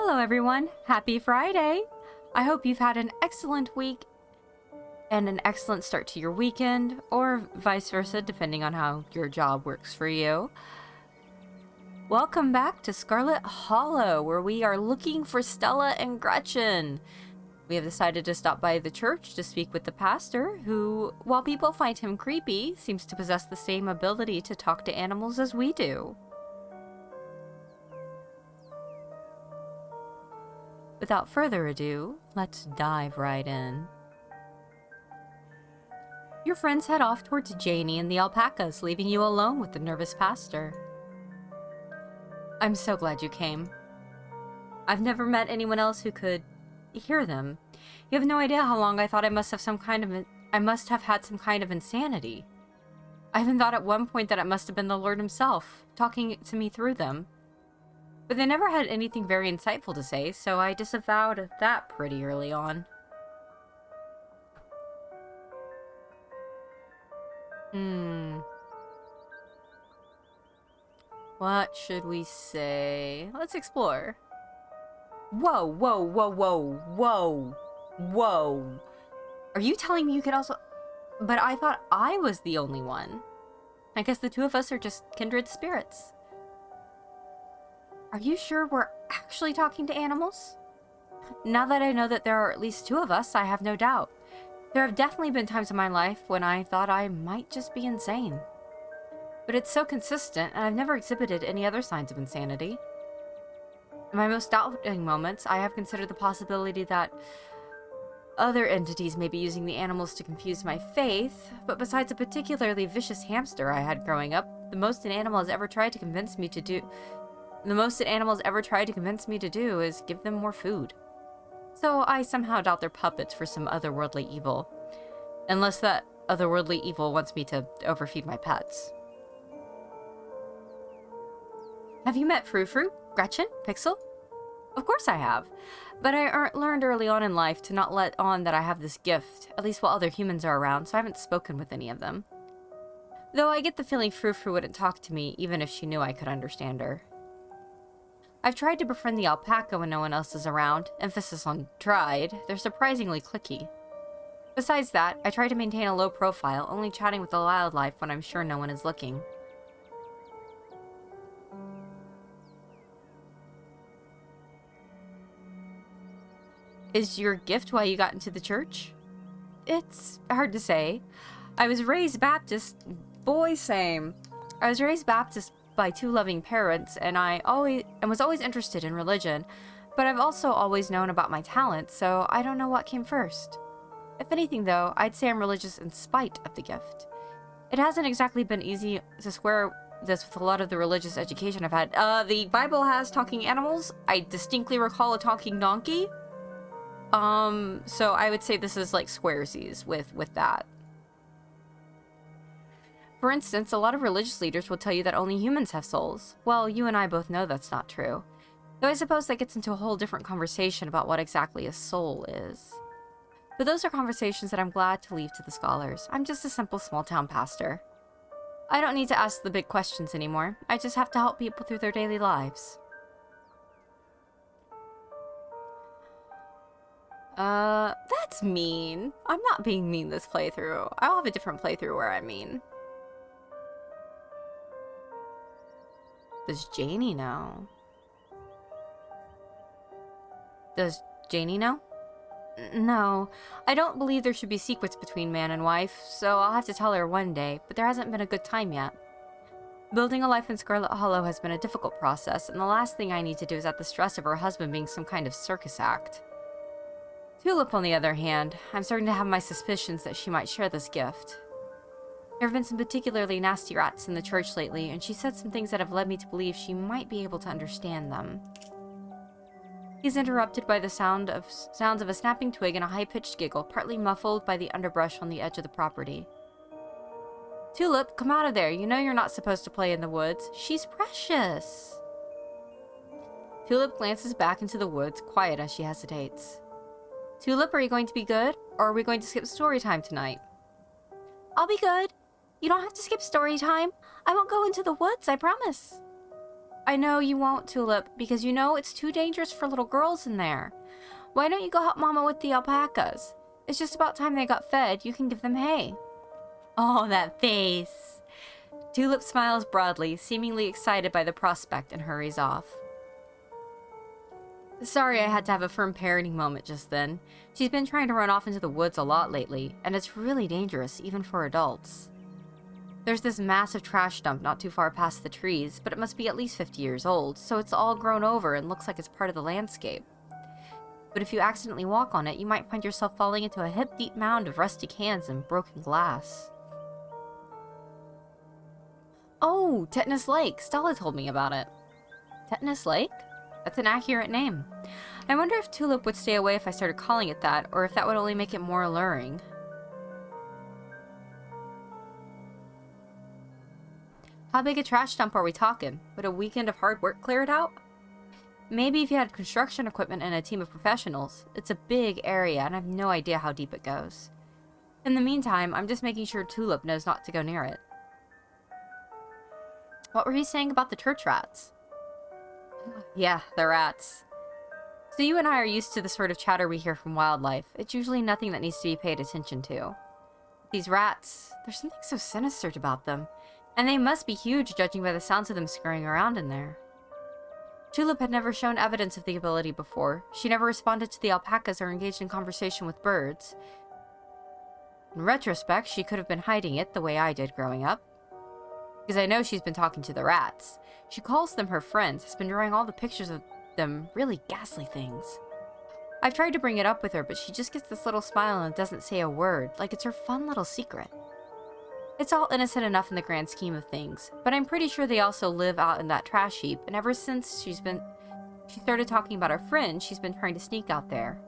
Hello everyone, happy Friday! I hope you've had an excellent week and an excellent start to your weekend, or vice versa, depending on how your job works for you. Welcome back to Scarlet Hollow, where we are looking for Stella and Gretchen. We have decided to stop by the church to speak with the pastor, who, while people find him creepy, seems to possess the same ability to talk to animals as we do. Without further ado, let's dive right in. Your friends head off towards Janie and the alpacas, leaving you alone with the nervous pastor. I'm so glad you came. I've never met anyone else who could hear them. You have no idea how long I thought I must have had some kind of insanity. I even thought at one point that it must have been the Lord himself, talking to me through them. But they never had anything very insightful to say, so I disavowed that pretty early on. What should we say? Let's explore. Whoa, whoa, whoa, whoa, whoa, whoa. Are you telling me you could also... But I thought I was the only one. I guess the two of us are just kindred spirits. Are you sure we're actually talking to animals? Now that I know that there are at least two of us, I have no doubt. There have definitely been times in my life when I thought I might just be insane. But it's so consistent, and I've never exhibited any other signs of insanity. In my most doubting moments, I have considered the possibility that other entities may be using the animals to confuse my faith, but besides a particularly vicious hamster I had growing up, the most an animal has ever tried to convince me to do is give them more food. So I somehow doubt they're puppets for some otherworldly evil. Unless that otherworldly evil wants me to overfeed my pets. Have you met Frou Frou, Gretchen, Pixel? Of course I have. But I learned early on in life to not let on that I have this gift, at least while other humans are around, so I haven't spoken with any of them. Though I get the feeling Frou Frou wouldn't talk to me, even if she knew I could understand her. I've tried to befriend the alpaca when no one else is around. Emphasis on tried. They're surprisingly cliquey. Besides that, I try to maintain a low profile, only chatting with the wildlife when I'm sure no one is looking. Is your gift why you got into the church? It's hard to say. I was raised Baptist. Boy, same. I was raised Baptist by two loving parents, and was always interested in religion, but I've also always known about my talents, so I don't know what came first. If anything, though, I'd say I'm religious in spite of the gift. It hasn't exactly been easy to square this with a lot of the religious education I've had. The Bible has talking animals. I distinctly recall a talking donkey. So I would say this is like squaresies with that. For instance, a lot of religious leaders will tell you that only humans have souls. Well, you and I both know that's not true. Though I suppose that gets into a whole different conversation about what exactly a soul is. But those are conversations that I'm glad to leave to the scholars. I'm just a simple small-town pastor. I don't need to ask the big questions anymore. I just have to help people through their daily lives. That's mean. I'm not being mean this playthrough. I'll have a different playthrough where I'm mean. Does Janie know? Does Janie know? No. I don't believe there should be secrets between man and wife, so I'll have to tell her one day, but there hasn't been a good time yet. Building a life in Scarlet Hollow has been a difficult process, and the last thing I need to do is add the stress of her husband being some kind of circus act. Tulip, on the other hand, I'm starting to have my suspicions that she might share this gift. There have been some particularly nasty rats in the church lately, and she said some things that have led me to believe she might be able to understand them. He's interrupted by the sounds of a snapping twig and a high-pitched giggle, partly muffled by the underbrush on the edge of the property. Tulip, come out of there. You know you're not supposed to play in the woods. She's precious. Tulip glances back into the woods, quiet as she hesitates. Tulip, are you going to be good, or are we going to skip story time tonight? I'll be good. You don't have to skip story time. I won't go into the woods, I promise. I know you won't, Tulip, because you know it's too dangerous for little girls in there. Why don't you go help Mama with the alpacas? It's just about time they got fed. You can give them hay. Oh, that face. Tulip smiles broadly, seemingly excited by the prospect, and hurries off. Sorry I had to have a firm parenting moment just then. She's been trying to run off into the woods a lot lately, and it's really dangerous, even for adults. There's this massive trash dump not too far past the trees, but it must be at least 50 years old, so it's all grown over and looks like it's part of the landscape. But if you accidentally walk on it, you might find yourself falling into a hip-deep mound of rusty cans and broken glass. Oh, Tetanus Lake. Stella told me about it. Tetanus Lake? That's an accurate name. I wonder if Tulip would stay away if I started calling it that, or if that would only make it more alluring. How big a trash dump are we talking? Would a weekend of hard work clear it out? Maybe if you had construction equipment and a team of professionals. It's a big area, and I have no idea how deep it goes. In the meantime, I'm just making sure Tulip knows not to go near it. What were you saying about the church rats? Yeah, the rats. So you and I are used to the sort of chatter we hear from wildlife. It's usually nothing that needs to be paid attention to. These rats, there's something so sinister about them. And they must be huge, judging by the sounds of them scurrying around in there. Tulip had never shown evidence of the ability before. She never responded to the alpacas or engaged in conversation with birds. In retrospect, she could have been hiding it the way I did growing up. Because I know she's been talking to the rats. She calls them her friends, has been drawing all the pictures of them really ghastly things. I've tried to bring it up with her, but she just gets this little smile and doesn't say a word, like it's her fun little secret. It's all innocent enough in the grand scheme of things, but I'm pretty sure they also live out in that trash heap, and ever since she started talking about her friend, she's been trying to sneak out there.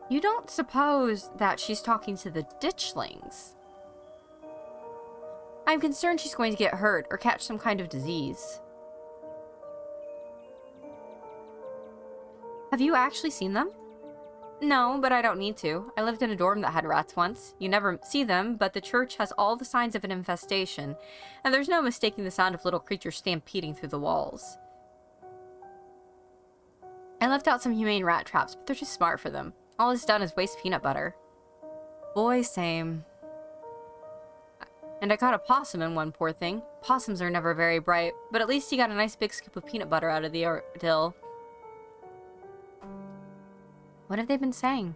You don't suppose that she's talking to the ditchlings? I'm concerned she's going to get hurt or catch some kind of disease. Have you actually seen them? No, but I don't need to. I lived in a dorm that had rats once. You never see them, but the church has all the signs of an infestation, and there's no mistaking the sound of little creatures stampeding through the walls. I left out some humane rat traps, but they're too smart for them. All it's done is waste peanut butter. Boy, same. And I caught a possum in one, poor thing. Possums are never very bright, but at least he got a nice big scoop of peanut butter out of the ordeal. What have they been saying?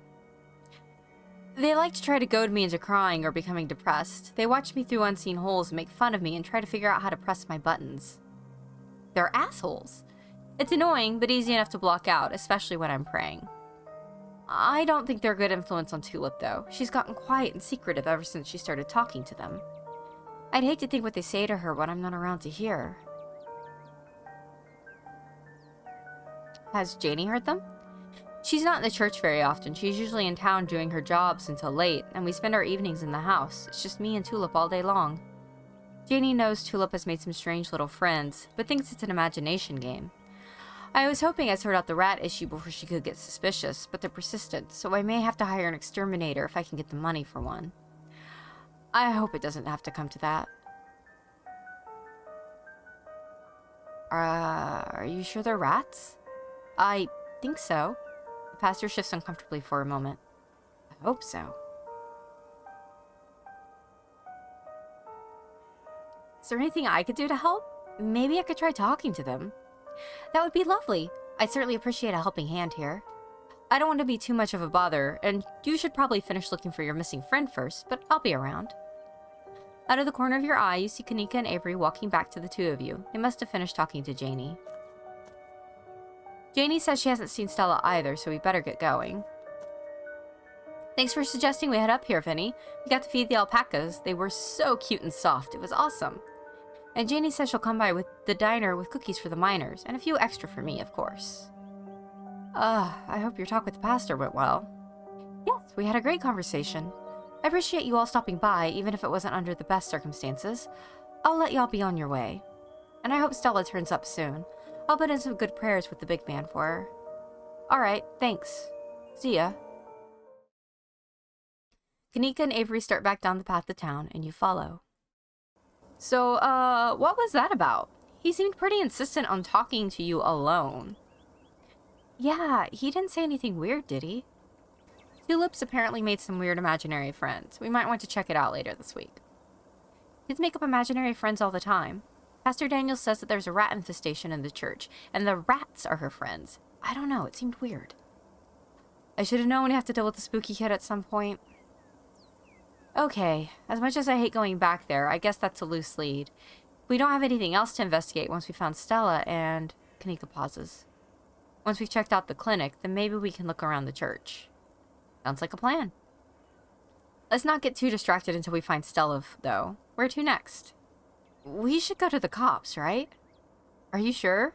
They like to try to goad me into crying or becoming depressed. They watch me through unseen holes and make fun of me and try to figure out how to press my buttons. They're assholes. It's annoying, but easy enough to block out, especially when I'm praying. I don't think they're a good influence on Tulip, though. She's gotten quiet and secretive ever since she started talking to them. I'd hate to think what they say to her when I'm not around to hear. Has Janie heard them? She's not in the church very often. She's usually in town doing her jobs until late, and we spend our evenings in the house. It's just me and Tulip all day long. Janie knows Tulip has made some strange little friends, but thinks it's an imagination game. I was hoping I'd sort out the rat issue before she could get suspicious, but they're persistent, so I may have to hire an exterminator if I can get the money for one. I hope it doesn't have to come to that. Are you sure they're rats? I think so. The pastor shifts uncomfortably for a moment. I hope so. Is there anything I could do to help? Maybe I could try talking to them. That would be lovely. I'd certainly appreciate a helping hand here. I don't want to be too much of a bother, and you should probably finish looking for your missing friend first, but I'll be around. Out of the corner of your eye, you see Kanika and Avery walking back to the two of you. They must have finished talking to Janie. Janie says she hasn't seen Stella either, so we better get going. Thanks for suggesting we head up here, Vinny. We got to feed the alpacas. They were so cute and soft. It was awesome. And Janie says she'll come by with the diner with cookies for the miners, and a few extra for me, of course. I hope your talk with the pastor went well. Yes, we had a great conversation. I appreciate you all stopping by, even if it wasn't under the best circumstances. I'll let y'all be on your way. And I hope Stella turns up soon. I'll put in some good prayers with the big man for her. Alright, thanks. See ya. Kanika and Avery start back down the path to town, and you follow. So, what was that about? He seemed pretty insistent on talking to you alone. Yeah, he didn't say anything weird, did he? Tulips apparently made some weird imaginary friends. We might want to check it out later this week. Kids make up imaginary friends all the time. Pastor Daniel says that there's a rat infestation in the church, and the rats are her friends. I don't know, it seemed weird. I should have known we have to deal with the spooky kid at some point. Okay, as much as I hate going back there, I guess that's a loose lead. We don't have anything else to investigate once we found Stella and... Kanika pauses. Once we've checked out the clinic, then maybe we can look around the church. Sounds like a plan. Let's not get too distracted until we find Stella, though. Where to next? We should go to the cops, right? Are you sure?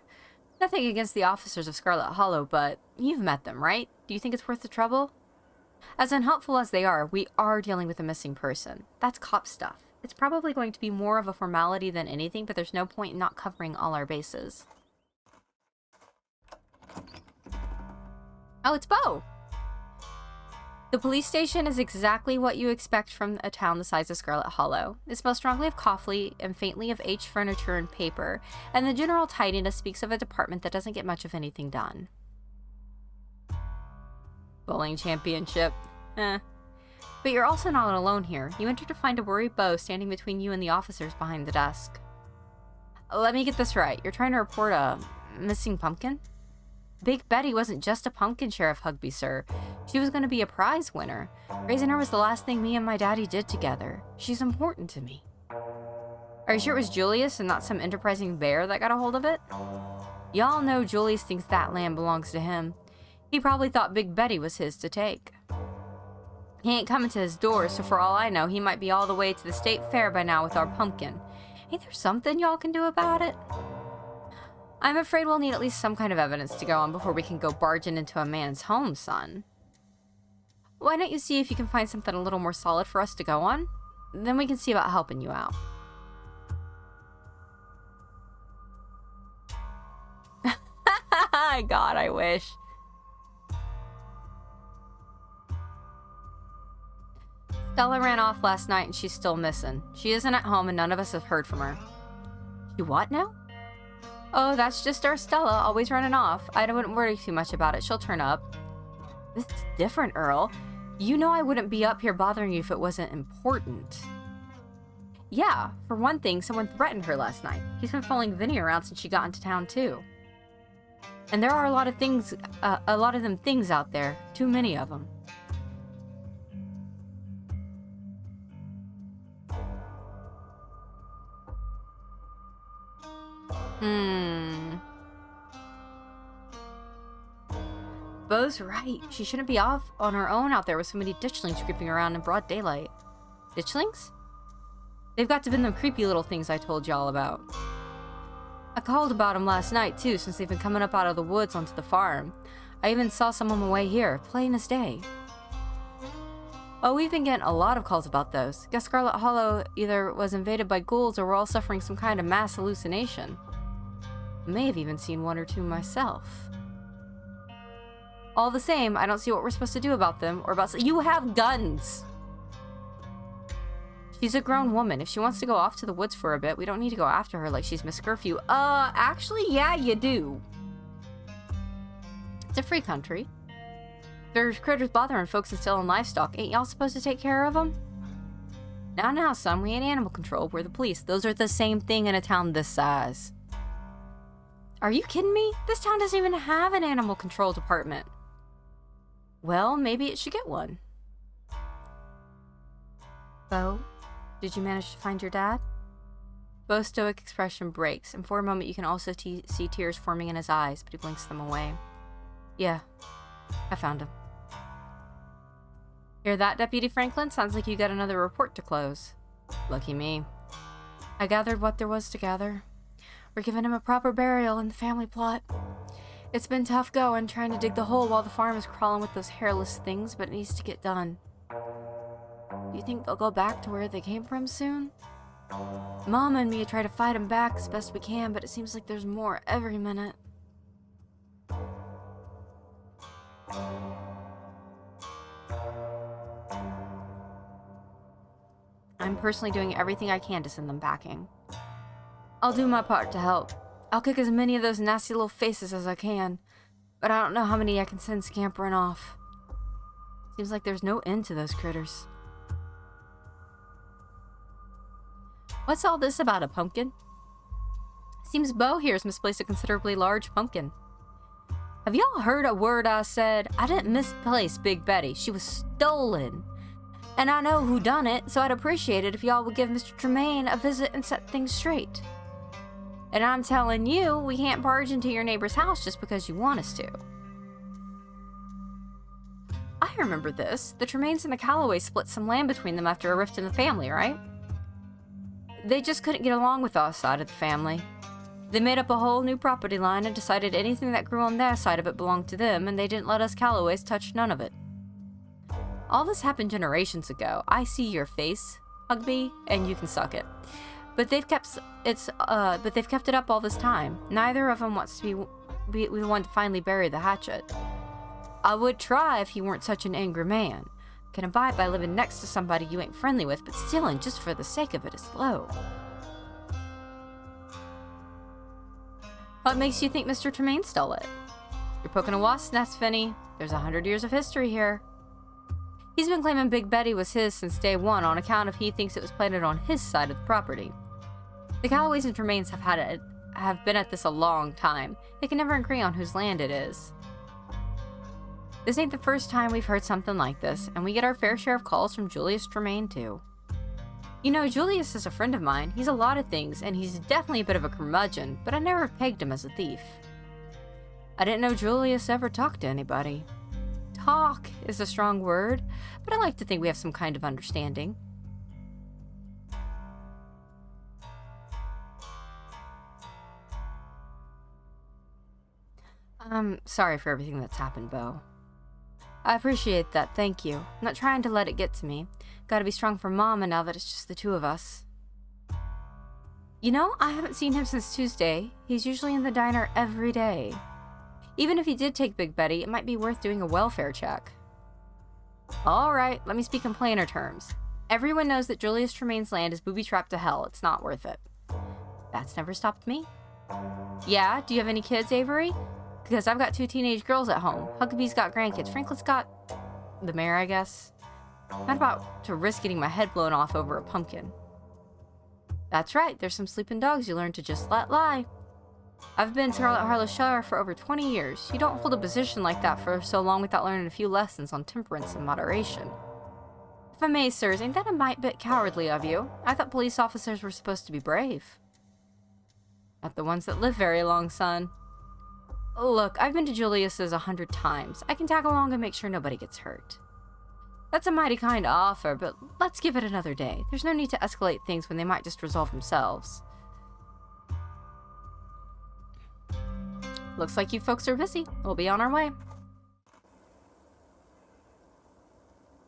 Nothing against the officers of Scarlet Hollow, but you've met them, right? Do you think it's worth the trouble? As unhelpful as they are, we are dealing with a missing person. That's cop stuff. It's probably going to be more of a formality than anything, but there's no point in not covering all our bases. Oh, it's Bo! The police station is exactly what you expect from a town the size of Scarlet Hollow. It smells strongly of coffee and faintly of aged furniture and paper, and the general tidiness speaks of a department that doesn't get much of anything done. Bowling championship. Eh. But you're also not alone here. You enter to find a worried Bo standing between you and the officers behind the desk. Let me get this right. You're trying to report a missing pumpkin? Big Betty wasn't just a pumpkin, Sheriff Hugby, sir. She was going to be a prize winner. Raising her was the last thing me and my daddy did together. She's important to me. Are you sure it was Julius and not some enterprising bear that got a hold of it? Y'all know Julius thinks that land belongs to him. He probably thought Big Betty was his to take. He ain't coming to his door, so for all I know, he might be all the way to the state fair by now with our pumpkin. Ain't there something y'all can do about it? I'm afraid we'll need at least some kind of evidence to go on before we can go barging into a man's home, son. Why don't you see if you can find something a little more solid for us to go on? Then we can see about helping you out. God, I wish. Stella ran off last night and she's still missing. She isn't at home and none of us have heard from her. You what now? Oh, that's just our Stella, always running off. I wouldn't worry too much about it. She'll turn up. This is different, Earl. You know I wouldn't be up here bothering you if it wasn't important. Yeah, for one thing, someone threatened her last night. He's been following Vinny around since she got into town, too. And there are a lot of them things out there. Too many of them. Bo's right. She shouldn't be off on her own out there with so many ditchlings creeping around in broad daylight. Ditchlings? They've got to have been them creepy little things I told y'all about. I called about them last night, too, since they've been coming up out of the woods onto the farm. I even saw some on the way here, plain as day. Oh, we've been getting a lot of calls about those. Guess Scarlet Hollow either was invaded by ghouls or we're all suffering some kind of mass hallucination. May have even seen one or two myself. All the same, I don't see what we're supposed to do about them or about... You have guns! She's a grown woman. If she wants to go off to the woods for a bit, we don't need to go after her like she's Miss Curfew. Actually, yeah, you do. It's a free country. There's critters bothering folks and stealing livestock. Ain't y'all supposed to take care of them? Now, son, we ain't animal control. We're the police. Those are the same thing in a town this size. Are you kidding me? This town doesn't even have an animal control department. Well, maybe it should get one. Bo, did you manage to find your dad? Bo's stoic expression breaks, and for a moment you can also see tears forming in his eyes, but he blinks them away. Yeah, I found him. Hear that, Deputy Franklin? Sounds like you got another report to close. Lucky me. I gathered what there was to gather. We're giving him a proper burial in the family plot. It's been tough going, trying to dig the hole while the farm is crawling with those hairless things, but it needs to get done. Do you think they'll go back to where they came from soon? Mama and me try to fight them back as best we can, but it seems like there's more every minute. I'm personally doing everything I can to send them packing. I'll do my part to help. I'll kick as many of those nasty little faces as I can, but I don't know how many I can send scampering off. Seems like there's no end to those critters. What's all this about a pumpkin? Seems Bo here has misplaced a considerably large pumpkin. Have y'all heard a word I said? I didn't misplace Big Betty. She was stolen. And I know who done it, so I'd appreciate it if y'all would give Mr. Tremaine a visit and set things straight. And I'm telling you, we can't barge into your neighbor's house just because you want us to. I remember this. The Tremaines and the Callaways split some land between them after a rift in the family, right? They just couldn't get along with our side of the family. They made up a whole new property line and decided anything that grew on their side of it belonged to them, and they didn't let us Callaways touch none of it. All this happened generations ago. I see your face, Hugby, and you can suck it. But they've kept it up all this time. Neither of them wants to be the one to finally bury the hatchet. I would try if you weren't such an angry man. Can abide by living next to somebody you ain't friendly with, but stealing just for the sake of it is low. What makes you think Mr. Tremaine stole it? You're poking a wasp's nest, Finny. There's 100 years of history here. He's been claiming Big Betty was his since day one on account of he thinks it was planted on his side of the property. The Callaways and Tremaines have been at this a long time. They can never agree on whose land it is. This ain't the first time we've heard something like this, and we get our fair share of calls from Julius Tremaine too. You know, Julius is a friend of mine. He's a lot of things, and he's definitely a bit of a curmudgeon, but I never pegged him as a thief. I didn't know Julius ever talked to anybody. Talk is a strong word, but I like to think we have some kind of understanding. I'm sorry for everything that's happened, Bo. I appreciate that, thank you. I'm not trying to let it get to me. Gotta be strong for Mama now that it's just the two of us. You know, I haven't seen him since Tuesday. He's usually in the diner every day. Even if he did take Big Betty, it might be worth doing a welfare check. Alright, let me speak in plainer terms. Everyone knows that Julius Tremaine's land is booby-trapped to hell. It's not worth it. That's never stopped me. Yeah, do you have any kids, Avery? Because I've got 2 teenage girls at home. Huckabee's got grandkids. Franklin's got the mayor, I guess. I'm not about to risk getting my head blown off over a pumpkin. That's right, there's some sleeping dogs you learn to just let lie. I've been Scarlet Hollow sheriff for over 20 years. You don't hold a position like that for so long without learning a few lessons on temperance and moderation. If I may, sirs, ain't that a mite bit cowardly of you? I thought police officers were supposed to be brave. Not the ones that live very long, son. Look, I've been to Julius's 100 times. I can tag along and make sure nobody gets hurt. That's a mighty kind offer, but let's give it another day. There's no need to escalate things when they might just resolve themselves. Looks like you folks are busy. We'll be on our way.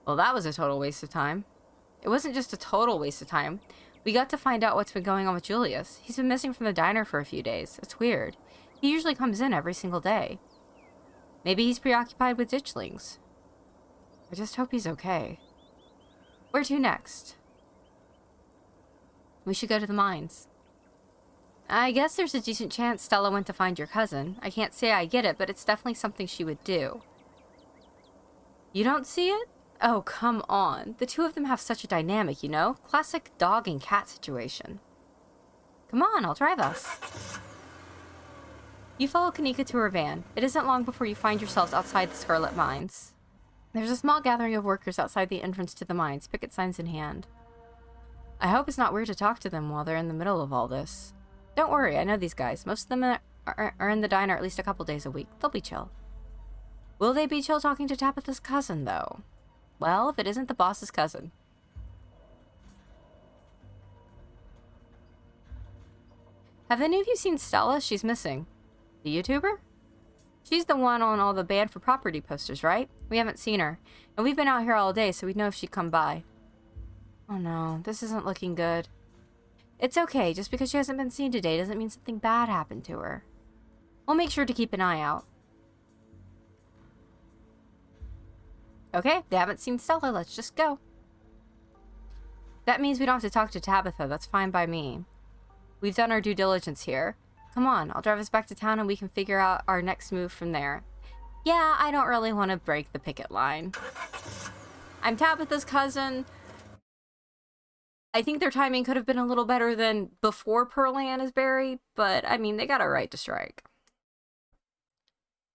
Well, that was a total waste of time. It wasn't just a total waste of time. We got to find out what's been going on with Julius. He's been missing from the diner for a few days. It's weird. He usually comes in every single day. Maybe he's preoccupied with ditchlings. I just hope he's okay. Where to next? We should go to the mines. I guess there's a decent chance Stella went to find your cousin. I can't say I get it, but it's definitely something she would do. You don't see it? Oh, come on. The two of them have such a dynamic, you know? Classic dog and cat situation. Come on, I'll drive us. You follow Kanika to her van. It isn't long before you find yourselves outside the Scarlet Mines. There's a small gathering of workers outside the entrance to the mines, picket signs in hand. I hope it's not weird to talk to them while they're in the middle of all this. Don't worry, I know these guys. Most of them are in the diner at least a couple days a week. They'll be chill. Will they be chill talking to Tabitha's cousin, though? Well, if it isn't the boss's cousin. Have any of you seen Stella? She's missing. The YouTuber? She's the one on all the banned for property posters, right? We haven't seen her. And we've been out here all day, so we'd know if she'd come by. Oh no, this isn't looking good. It's okay, just because she hasn't been seen today doesn't mean something bad happened to her. We'll make sure to keep an eye out. Okay, they haven't seen Stella, let's just go. That means we don't have to talk to Tabitha. That's fine by me. We've done our due diligence here. Come on, I'll drive us back to town and we can figure out our next move from there. Yeah, I don't really want to break the picket line. I'm Tabitha's cousin. I think their timing could have been a little better than before Pearl Ann is buried, but I mean, they got a right to strike.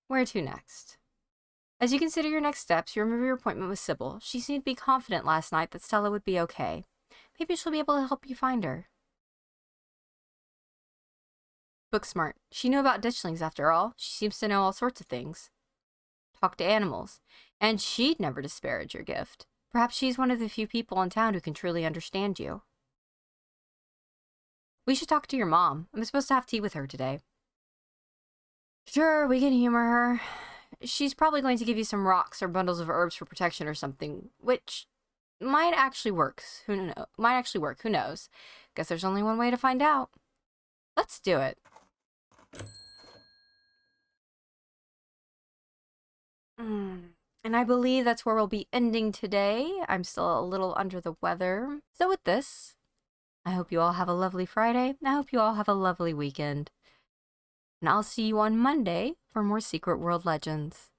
Where to next? As you consider your next steps, you remember your appointment with Sybil. She seemed to be confident last night that Stella would be okay. Maybe she'll be able to help you find her. Booksmart. She knew about ditchlings after all. She seems to know all sorts of things. Talk to animals. And she'd never disparage your gift. Perhaps she's one of the few people in town who can truly understand you. We should talk to your mom. I'm supposed to have tea with her today. Sure, we can humor her. She's probably going to give you some rocks or bundles of herbs for protection or something, which might actually work. Who knows? Guess there's only one way to find out. Let's do it. And I believe that's where we'll be ending today. I'm still a little under the weather. So with this, I hope you all have a lovely Friday. I hope you all have a lovely weekend. And I'll see you on Monday for more Secret World Legends.